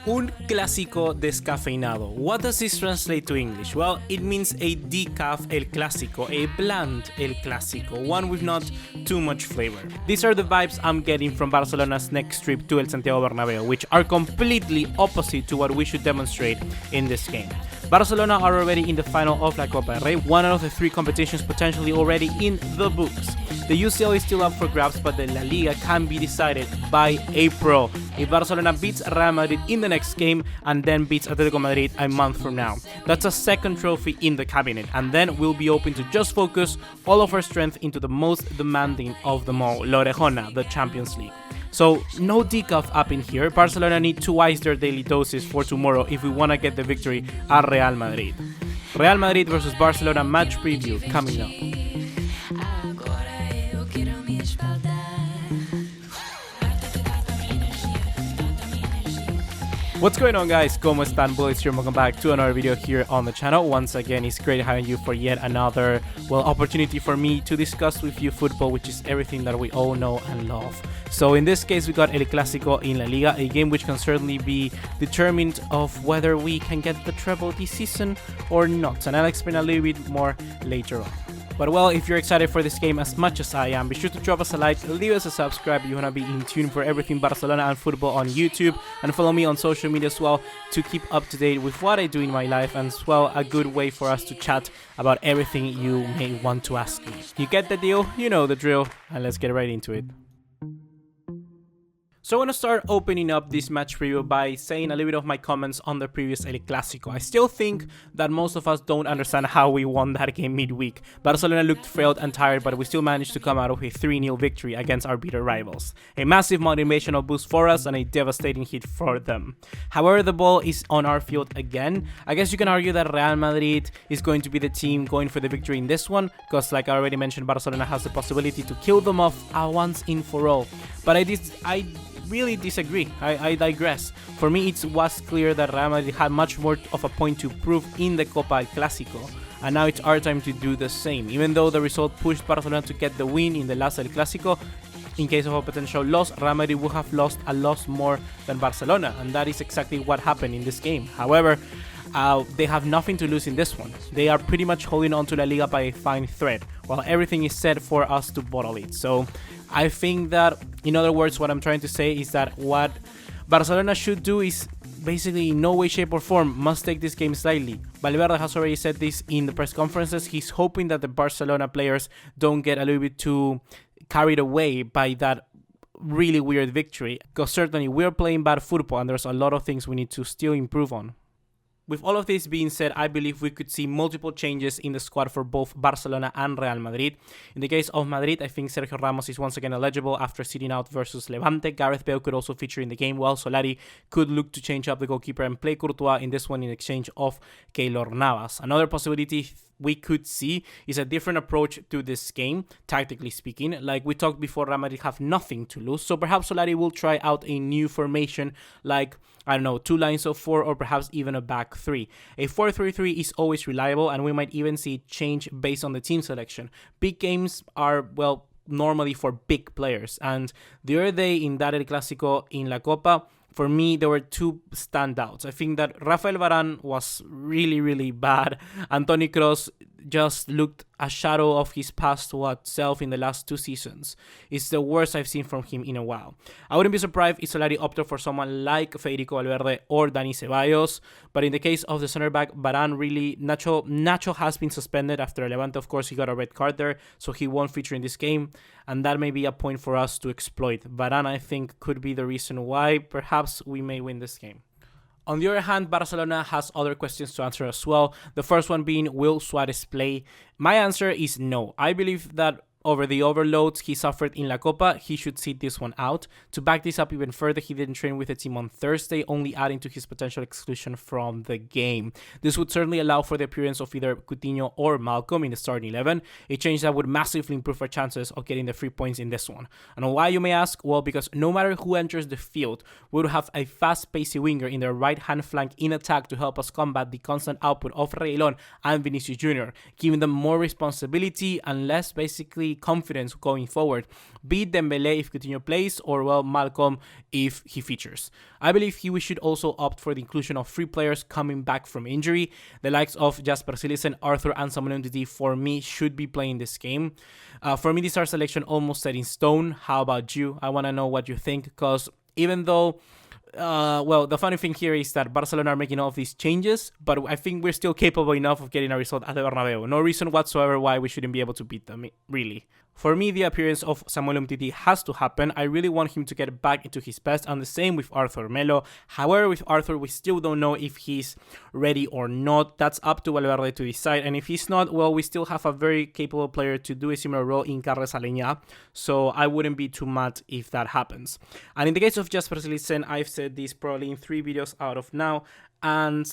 Un clásico descafeinado. What does this translate to English? Well, it means a decaf el clásico, a bland el clásico, one with not too much flavor. These are the vibes I'm getting from Barcelona's next trip to El Santiago Bernabeu, which are completely opposite to what we should demonstrate in this game. Barcelona are already in the final of La Copa del Rey, one out of the three competitions potentially already in the books. The UCL is still up for grabs, but the La Liga can be decided by April if Barcelona beats Real Madrid in the next game and then beats Atletico Madrid a month from now. That's a second trophy in the cabinet, and then we'll be open to just focus all of our strength into the most demanding of them all, La Orejona, the Champions League. So no decaf up in here. Barcelona need to ice their daily doses for tomorrow if we want to get the victory at Real Madrid. Real Madrid versus Barcelona match preview coming up. What's going on, guys? ¿Cómo están, boys? Here, welcome back to another video here on the channel. Once again, it's great having you for yet another, opportunity for me to discuss with you football, which is everything that we all know and love. So in this case, we got El Clasico in La Liga, a game which can certainly be determined of whether we can get the treble this season or not. And I'll explain a little bit more later on. But well, if you're excited for this game as much as I am, be sure to drop us a like, leave us a subscribe if you want to be in tune for everything Barcelona and football on YouTube, and follow me on social media as well to keep up to date with what I do in my life, and as well a good way for us to chat about everything you may want to ask me. You get the deal? You know the drill, and let's get right into it. So I want to start opening up this match preview by saying a little bit of my comments on the previous El Clasico. I still think that most of us don't understand how we won that game midweek. Barcelona looked frail and tired, but we still managed to come out with a 3-0 victory against our bitter rivals. A massive motivational boost for us and a devastating hit for them. However, the ball is on our field again. I guess you can argue that Real Madrid is going to be the team going for the victory in this one, because like I already mentioned, Barcelona has the possibility to kill them off once and for all. But I really disagree. I digress. For me, it was clear that Real Madrid had much more of a point to prove in the Copa del Clasico, and now it's our time to do the same. Even though the result pushed Barcelona to get the win in the last El Clasico, in case of a potential loss, Real Madrid would have lost a lot more than Barcelona, and that is exactly what happened in this game. However, they have nothing to lose in this one. They are pretty much holding on to La Liga by a fine thread, while everything is set for us to bottle it. So I think that, in other words, what I'm trying to say is that what Barcelona should do is basically in no way, shape or form must take this game slightly. Valverde has already said this in the press conferences. He's hoping that the Barcelona players don't get a little bit too carried away by that really weird victory, because certainly we're playing bad football and there's a lot of things we need to still improve on. With all of this being said, I believe we could see multiple changes in the squad for both Barcelona and Real Madrid. In the case of Madrid, I think Sergio Ramos is once again eligible after sitting out versus Levante. Gareth Bale could also feature in the game, while Solari could look to change up the goalkeeper and play Courtois in this one in exchange of Keylor Navas. Another possibility we could see is a different approach to this game, tactically speaking. Like we talked before, Real Madrid have nothing to lose, so perhaps Solari will try out a new formation, like, I don't know, 2 lines of 4 or perhaps even a back 3. A 4-3-3 is always reliable, and we might even see it change based on the team selection. Big games are, well, normally for big players, and the other day in that El Clasico in La Copa, for me, there were 2 standouts. I think that Rafael Varane was really, really bad. Anthony Kroos just looked a shadow of his past self in the last 2 seasons. It's the worst I've seen from him in a while. I wouldn't be surprised if Solari opted for someone like Federico Valverde or Dani Ceballos, but in the case of the center back, Varane really, Nacho has been suspended after Levante. Of course, he got a red card there, so he won't feature in this game, and that may be a point for us to exploit. Varane, I think, could be the reason why perhaps we may win this game. On the other hand, Barcelona has other questions to answer as well. The first one being, will Suarez play? My answer is no. I believe that over the overloads he suffered in La Copa, he should sit this one out. To back this up even further, he didn't train with the team on Thursday, only adding to his potential exclusion from the game. This would certainly allow for the appearance of either Coutinho or Malcolm in the starting 11, a change that would massively improve our chances of getting the 3 points in this one. And why, you may ask? Well, because no matter who enters the field, we would have a fast-paced winger in the right-hand flank in attack to help us combat the constant output of Reguilón and Vinicius Jr., giving them more responsibility and less basically be confident going forward. Be it Dembele if Coutinho plays, or well, Malcolm if he features. I believe we should also opt for the inclusion of 3 players coming back from injury. The likes of Jasper Cillessen, Arthur, and Samuel Umtiti for me should be playing this game. For me, this is our selection almost set in stone. How about you? I want to know what you think, because even though well, the funny thing here is that Barcelona are making all of these changes, but I think we're still capable enough of getting a result at the Bernabeu. No reason whatsoever why we shouldn't be able to beat them, really. For me, the appearance of Samuel Umtiti has to happen. I really want him to get back into his best, and the same with Arthur Melo. However, with Arthur, we still don't know if he's ready or not. That's up to Valverde to decide, and if he's not, well, we still have a very capable player to do a similar role in Carles Aleñá, so I wouldn't be too mad if that happens. And in the case of Jasper Cillessen, I've said this probably in 3 videos out of now, and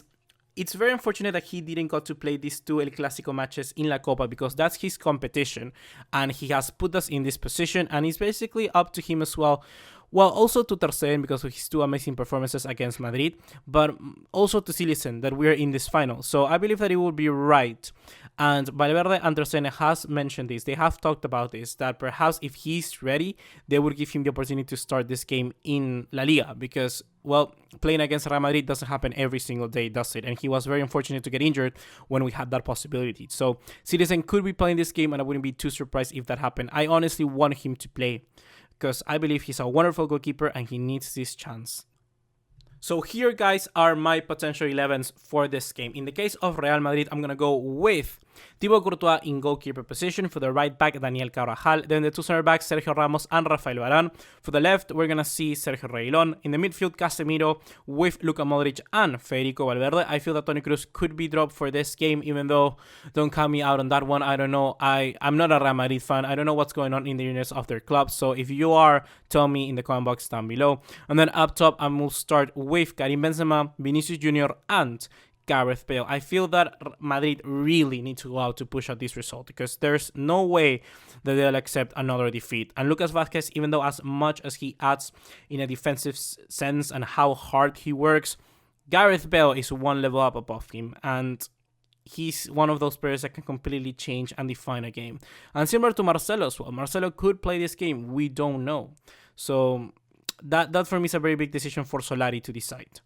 it's very unfortunate that he didn't got to play these 2 El Clasico matches in La Copa, because that's his competition and he has put us in this position, and it's basically up to him as well. Well, also to Ter Stegen because of his 2 amazing performances against Madrid, but also to Cillessen that we're in this final. So I believe that it would be right. And Valverde and Ter Stegen has mentioned this. They have talked about this, that perhaps if he's ready, they would give him the opportunity to start this game in La Liga, because, well, playing against Real Madrid doesn't happen every single day, does it? And he was very unfortunate to get injured when we had that possibility. So Cillessen could be playing this game, and I wouldn't be too surprised if that happened. I honestly want him to play, because I believe he's a wonderful goalkeeper and he needs this chance. So here, guys, are my potential 11s for this game. In the case of Real Madrid, I'm going to go with Thibaut Courtois in goalkeeper position. For the right back, Daniel Carvajal. Then the 2 center backs, Sergio Ramos and Rafael Varane. For the left, we're going to see Sergio Reguilón. In the midfield, Casemiro with Luka Modric and Federico Valverde. I feel that Toni Kroos could be dropped for this game, even though, don't count me out on that one. I don't know. I'm not a Real Madrid fan. I don't know what's going on in the units of their club. So if you are, tell me in the comment box down below. And then up top, I will start with Karim Benzema, Vinicius Jr. and Gareth Bale. I feel that Madrid really need to go out to push out this result, because there's no way that they'll accept another defeat. And Lucas Vázquez, even though as much as he adds in a defensive sense and how hard he works, Gareth Bale is 1 level up above him, and he's one of those players that can completely change and define a game. And similar to Marcelo as well. Marcelo could play this game. We don't know. So that for me is a very big decision for Solari to decide.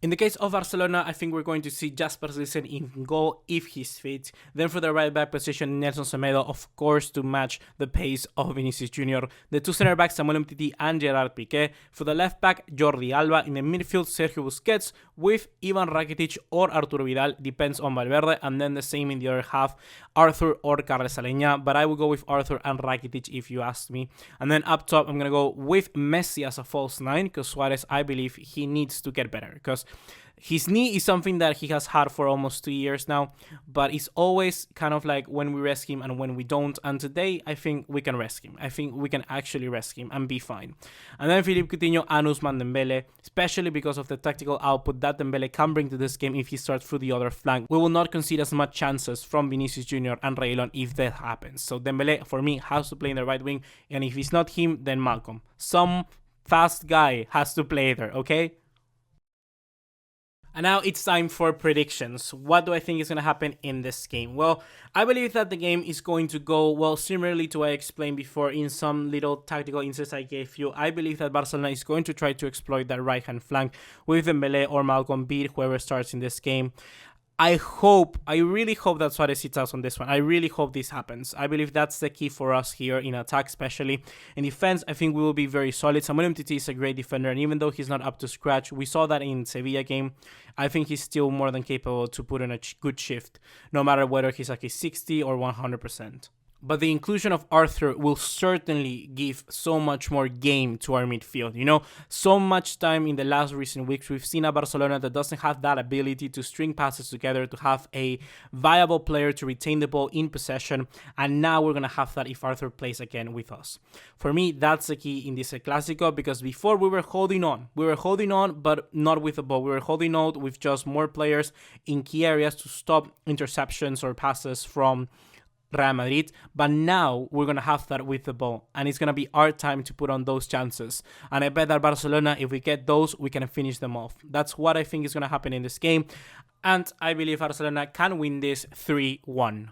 In the case of Barcelona, I think we're going to see Jasper Cillessen in goal if he's fit. Then for the right back position, Nelson Semedo, of course, to match the pace of Vinicius Jr. The 2 center backs, Samuel Umtiti and Gerard Piqué. For the left back, Jordi Alba. In the midfield, Sergio Busquets with Ivan Rakitic or Arturo Vidal, depends on Valverde. And then the same in the other half, Arthur or Carles Aleñá. But I will go with Arthur and Rakitic if you ask me. And then up top, I'm going to go with Messi as a false 9, because Suarez, I believe he needs to get better, because his knee is something that he has had for almost 2 years now, but it's always kind of like when we rest him and when we don't. And today, I think we can rest him. I think we can actually rest him and be fine. And then Philippe Coutinho and Ousmane Dembele, especially because of the tactical output that Dembele can bring to this game if he starts through the other flank. We will not concede as much chances from Vinicius Jr. and Reguilón if that happens. So Dembele, for me, has to play in the right wing, and if it's not him, then Malcolm. Some fast guy has to play there, okay? And now it's time for predictions. What do I think is going to happen in this game? Well, I believe that the game is going to go, well, similarly to what I explained before in some little tactical insights I gave you. I believe that Barcelona is going to try to exploit that right-hand flank with Dembele or Malcolm, be it whoever starts in this game. I really hope that Suarez sits out on this one. I really hope this happens. I believe that's the key for us here in attack, especially. In defense, I think we will be very solid. Samuel Umtiti is a great defender, and even though he's not up to scratch, we saw that in Sevilla game. I think he's still more than capable to put in a good shift, no matter whether he's like a 60 or 100%. But the inclusion of Arthur will certainly give so much more game to our midfield. You know, so much time in the last recent weeks, we've seen a Barcelona that doesn't have that ability to string passes together, to have a viable player to retain the ball in possession. And now we're going to have that if Arthur plays again with us. For me, that's the key in this Clasico, because before we were holding on. We were holding on, but not with the ball. We were holding on with just more players in key areas to stop interceptions or passes from Real Madrid, but now we're going to have that with the ball, and it's going to be our time to put on those chances. And I bet that Barcelona, if we get those, we can finish them off. That's what I think is going to happen in this game, and I believe Barcelona can win this 3-1.